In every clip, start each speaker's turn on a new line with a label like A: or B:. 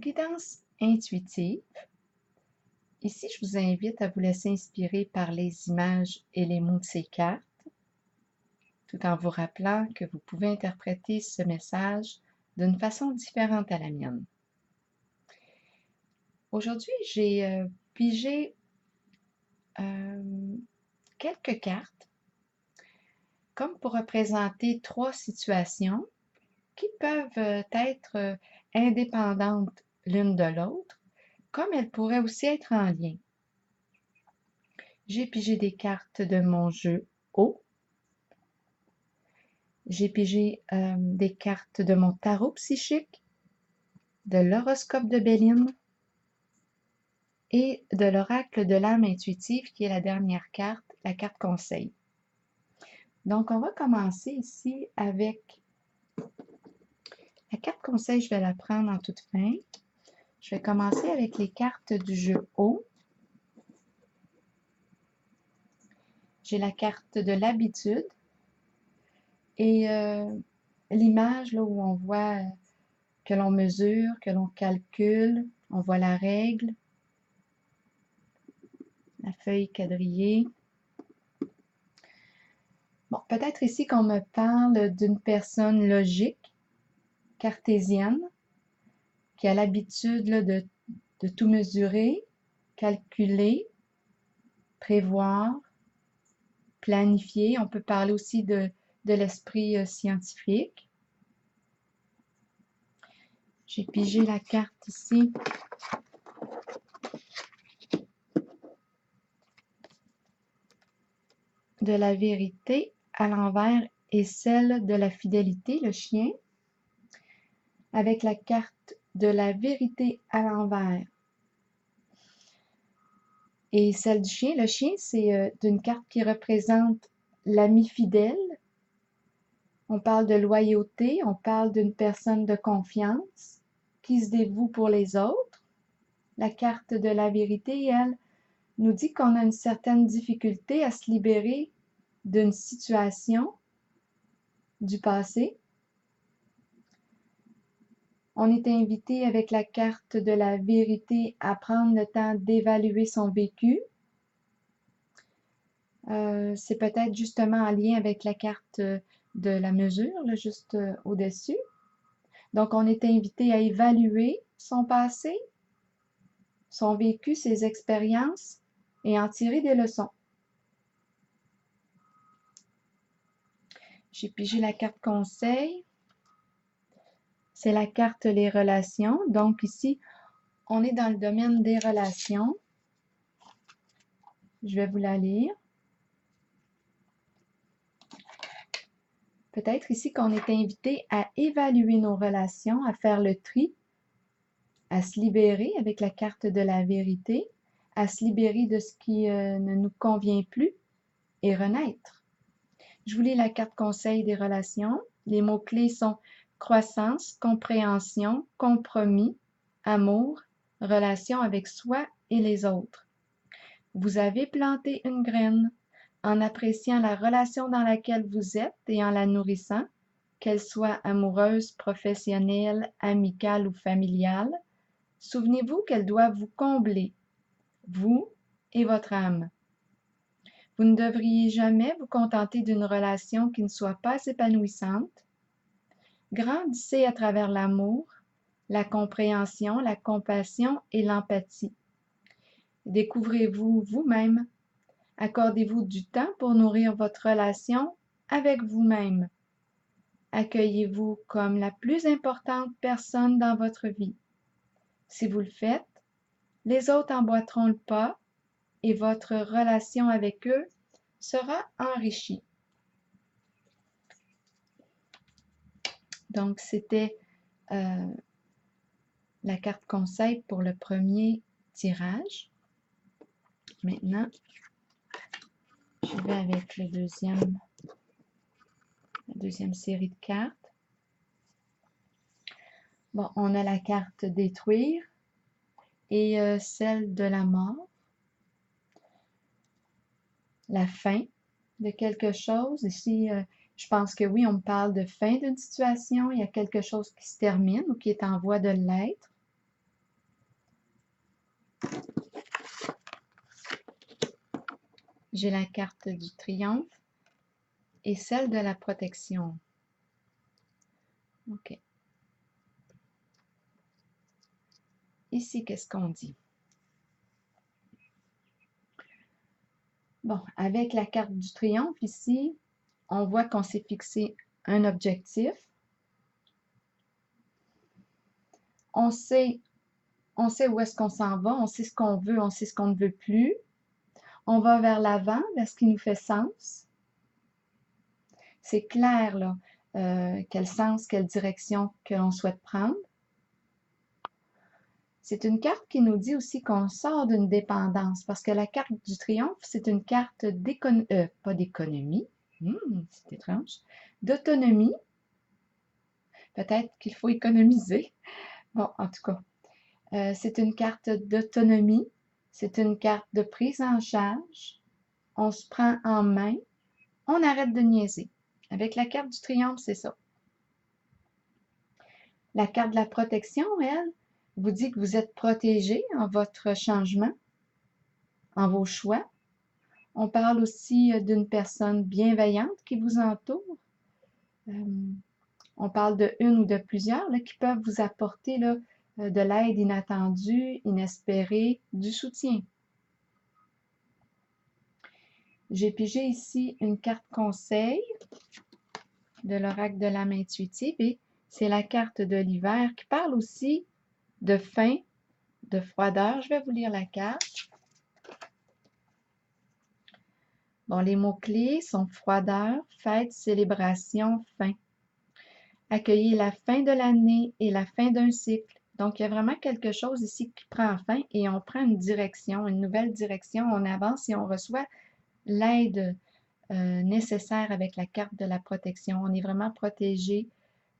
A: Guidance intuitive. Ici, je vous invite à vous laisser inspirer par les images et les mots de ces cartes, tout en vous rappelant que vous pouvez interpréter ce message d'une façon différente à la mienne. Aujourd'hui, j'ai pigé quelques cartes comme pour représenter 3 situations qui peuvent être indépendantes l'une de l'autre, comme elles pourraient aussi être en lien. J'ai pigé des cartes de mon jeu O. J'ai pigé des cartes de mon tarot psychique, de l'horoscope de Béline et de l'oracle de l'âme intuitive qui est la dernière carte, la carte conseil. Donc, on va commencer ici avec la carte conseil, je vais la prendre en toute fin. Je vais commencer avec les cartes du jeu O. J'ai la carte de l'habitude et l'image là où on voit que l'on mesure, que l'on calcule, on voit la règle, la feuille quadrillée. Bon, peut-être ici qu'on me parle d'une personne logique, cartésienne, qui a l'habitude de tout mesurer, calculer, prévoir, planifier. On peut parler aussi de l'esprit scientifique. J'ai pigé la carte ici de la vérité à l'envers et celle de la fidélité, le chien, avec la carte de la vérité à l'envers et celle du chien. Le chien, c'est d'une carte qui représente l'ami fidèle. On parle de loyauté, on parle d'une personne de confiance qui se dévoue pour les autres. La carte de la vérité, elle, nous dit qu'on a une certaine difficulté à se libérer d'une situation du passé. On est invité avec la carte de la vérité à prendre le temps d'évaluer son vécu. C'est peut-être justement en lien avec la carte de la mesure, là, juste au-dessus. Donc, on est invité à évaluer son passé, son vécu, ses expériences et en tirer des leçons. J'ai pigé la carte conseil. C'est la carte les relations. Donc ici, on est dans le domaine des relations. Je vais vous la lire. Peut-être ici qu'on est invité à évaluer nos relations, à faire le tri, à se libérer avec la carte de la vérité, à se libérer de ce qui ne nous convient plus et renaître. Je vous lis la carte conseil des relations. Les mots-clés sont croissance, compréhension, compromis, amour, relation avec soi et les autres. Vous avez planté une graine en appréciant la relation dans laquelle vous êtes et en la nourrissant, qu'elle soit amoureuse, professionnelle, amicale ou familiale. Souvenez-vous qu'elle doit vous combler, vous et votre âme. Vous ne devriez jamais vous contenter d'une relation qui ne soit pas épanouissante. Grandissez à travers l'amour, la compréhension, la compassion et l'empathie. Découvrez-vous vous-même. Accordez-vous du temps pour nourrir votre relation avec vous-même. Accueillez-vous comme la plus importante personne dans votre vie. Si vous le faites, les autres emboîteront le pas et votre relation avec eux sera enrichie. Donc, c'était la carte conseil pour le premier tirage. Maintenant, je vais avec la deuxième série de cartes. Bon, on a la carte détruire et celle de la mort. La fin de quelque chose. Ici, je pense que oui, on me parle de fin d'une situation. Il y a quelque chose qui se termine ou qui est en voie de l'être. J'ai la carte du triomphe et celle de la protection. OK. Ici, qu'est-ce qu'on dit? Bon, avec la carte du triomphe, ici, on voit qu'on s'est fixé un objectif. On sait où est-ce qu'on s'en va, on sait ce qu'on veut, on sait ce qu'on ne veut plus. On va vers l'avant, vers ce qui nous fait sens. C'est clair, là, quel sens, quelle direction que l'on souhaite prendre. C'est une carte qui nous dit aussi qu'on sort d'une dépendance, parce que la carte du triomphe, c'est une carte pas d'économie, c'est étrange, d'autonomie. Peut-être qu'il faut économiser. Bon, en tout cas, c'est une carte d'autonomie, c'est une carte de prise en charge. On se prend en main, on arrête de niaiser. Avec la carte du triomphe, c'est ça. La carte de la protection, elle, vous dit que vous êtes protégé en votre changement, en vos choix. On parle aussi d'une personne bienveillante qui vous entoure. On parle de une ou de plusieurs là, qui peuvent vous apporter là, de l'aide inattendue, inespérée, du soutien. J'ai pigé ici une carte conseil de l'oracle de l'âme intuitive et c'est la carte de l'hiver qui parle aussi de fin, de froideur. Je vais vous lire la carte. Bon, les mots-clés sont froideur, fête, célébration, fin. Accueillir la fin de l'année et la fin d'un cycle. Donc, il y a vraiment quelque chose ici qui prend fin et on prend une direction, une nouvelle direction. On avance et on reçoit l'aide nécessaire avec la carte de la protection. On est vraiment protégé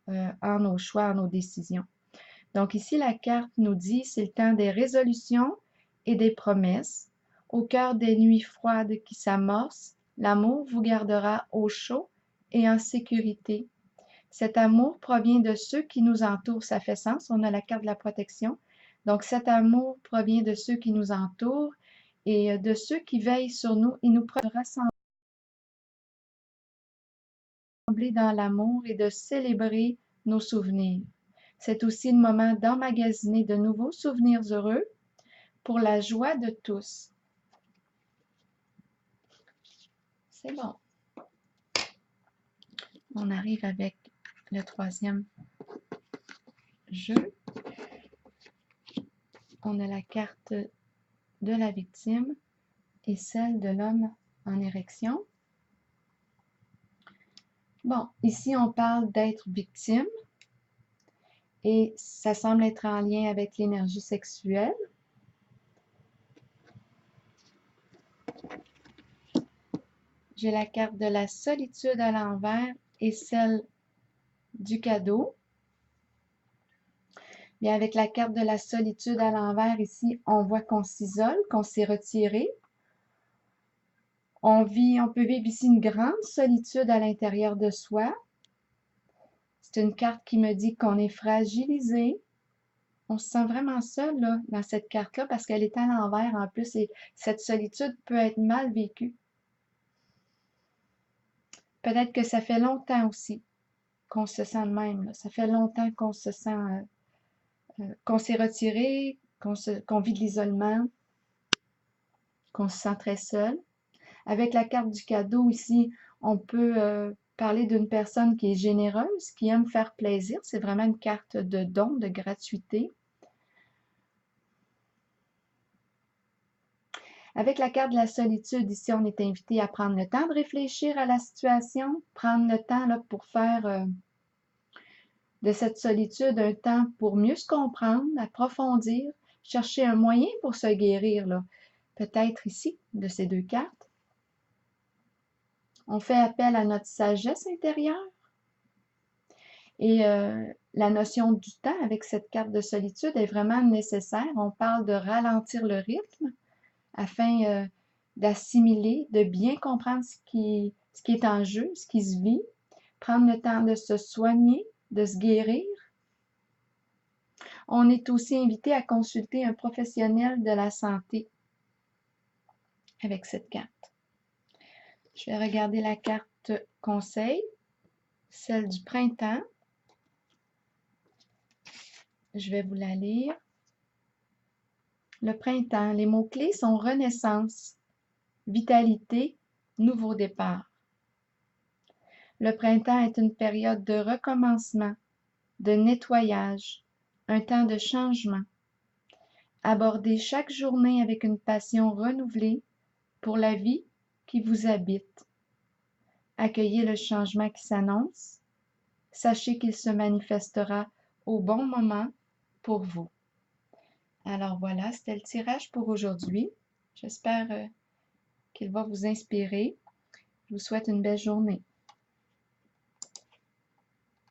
A: en nos choix, en nos décisions. Donc ici, la carte nous dit, c'est le temps des résolutions et des promesses. Au cœur des nuits froides qui s'amorcent, l'amour vous gardera au chaud et en sécurité. Cet amour provient de ceux qui nous entourent. Ça fait sens, on a la carte de la protection. Donc cet amour provient de ceux qui nous entourent et de ceux qui veillent sur nous. Il nous rassembler dans l'amour et de célébrer nos souvenirs. C'est aussi le moment d'emmagasiner de nouveaux souvenirs heureux pour la joie de tous. C'est bon. On arrive avec le troisième jeu. On a la carte de la victime et celle de l'homme en érection. Bon, ici on parle d'être victime et ça semble être en lien avec l'énergie sexuelle. J'ai la carte de la solitude à l'envers et celle du cadeau. Bien, avec la carte de la solitude à l'envers, ici, on voit qu'on s'isole, qu'on s'est retiré. On peut vivre ici une grande solitude à l'intérieur de soi. C'est une carte qui me dit qu'on est fragilisé. On se sent vraiment seul là, dans cette carte-là parce qu'elle est à l'envers en plus et cette solitude peut être mal vécue. Peut-être que ça fait longtemps aussi qu'on se sent de même. Là. Ça fait longtemps qu'on se sent, qu'on s'est retiré, qu'on vit de l'isolement, qu'on se sent très seul. Avec la carte du cadeau ici, on peut parler d'une personne qui est généreuse, qui aime faire plaisir. C'est vraiment une carte de don, de gratuité. Avec la carte de la solitude, ici, on est invité à prendre le temps de réfléchir à la situation, prendre le temps là, pour faire de cette solitude un temps pour mieux se comprendre, approfondir, chercher un moyen pour se guérir, là. Peut-être ici, de ces deux cartes. On fait appel à notre sagesse intérieure. Et la notion du temps avec cette carte de solitude est vraiment nécessaire. On parle de ralentir le rythme afin d'assimiler, de bien comprendre ce qui est en jeu, ce qui se vit, prendre le temps de se soigner, de se guérir. On est aussi invité à consulter un professionnel de la santé avec cette carte. Je vais regarder la carte conseil, celle du printemps. Je vais vous la lire. Le printemps, les mots-clés sont renaissance, vitalité, nouveau départ. Le printemps est une période de recommencement, de nettoyage, un temps de changement. Abordez chaque journée avec une passion renouvelée pour la vie qui vous habite. Accueillez le changement qui s'annonce. Sachez qu'il se manifestera au bon moment pour vous. Alors voilà, c'était le tirage pour aujourd'hui. J'espère qu'il va vous inspirer. Je vous souhaite une belle journée.